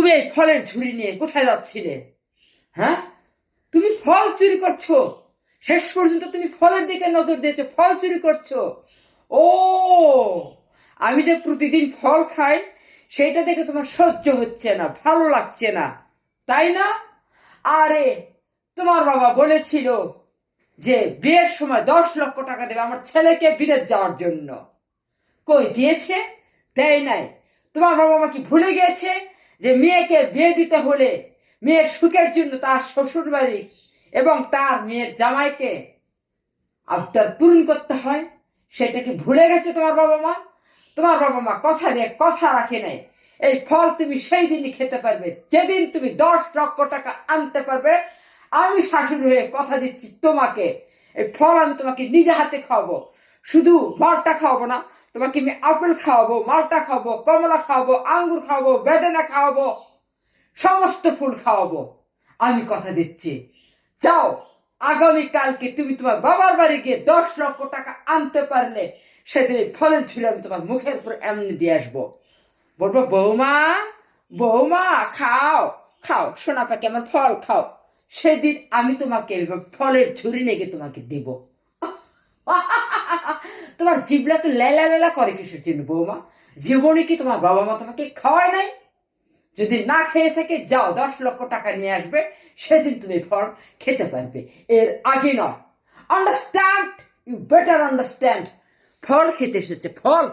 তুমি এই ফলের ঝুড়ি নিয়ে কোথায় যাচ্ছিলে? হ্যাঁ, তুমি ফল চুরি করছো। শেষ পর্যন্ত তুমি ফলের দিকে নজর দিয়েছো, ফল চুরি করছো। ও, আমি যে প্রতিদিন ফল খাই সেটা দেখে তোমার সহ্য হচ্ছে না, ভালো লাগছে না, তাই না? আরে, তোমার বাবা বলেছিল যে বিয়ের সময় 10 লক্ষ টাকা দেবে আমার ছেলেকে বিদেশ যাওয়ার জন্য। কই দিয়েছে? দেয় নাই। তোমার বাবা মা কি ভুলে গিয়েছে যে মেয়েকে বিয়ে দিতে হলে মেয়ের সুখের জন্য তার শ্বশুর বাড়ি এবং তার মেয়ের জামাইকে আবদার পূরণ করতে হয়? সেটাকে ভুলে গেছে তোমার বাবা মা? তোমার বাবা মা কথা দিয়ে কথা রাখে নাই। এই ফল তুমি সেই দিনই খেতে পারবে যেদিন তুমি 10 লক্ষ টাকা আনতে পারবে। আমি শাশুড়ি হয়ে কথা দিচ্ছি তোমাকে, এই ফল আমি তোমাকে নিজে হাতে খাওয়াবো। শুধু মালটা খাওয়াবো না, তোমাকে আমি আপেল খাওয়াবো, মালটা খাওয়াবো, কমলা খাওয়াবো, আঙ্গুর খাওয়াবো, বেদানা খাওয়াবো, সমস্ত ফুল খাওয়াবো। আমি কথা দিচ্ছি। যাও, আগামীকালকে তুমি তোমার বাবার বাড়ি গিয়ে 10 লক্ষ টাকা আনতে পারলে সেদিন ফলের ঝুড়ি আমি তোমার মুখের উপর এমনি দিয়ে আসবো। বলবো, বৌমা বৌমা খাও খাও, সোনা পাখি আমার ফল খাও। সেদিন আমি তোমাকে ফলের ঝুড়ি নিয়ে তোমাকে দেব। তোমার জিবলা তো লেলা লেলা করে কিসের জন্য বৌমা? জীবনে কি তোমার বাবা মা তোমাকে খাওয়ায় নাই? যদি না খেয়ে থাকে, যাও 10 লক্ষ টাকা নিয়ে আসবে, সেদিন তুমি ফল খেতে পারবে, এর আগে নয়। আন্ডারস্ট্যান্ড? You better understand. ফল খেতে এসেছে, ফল।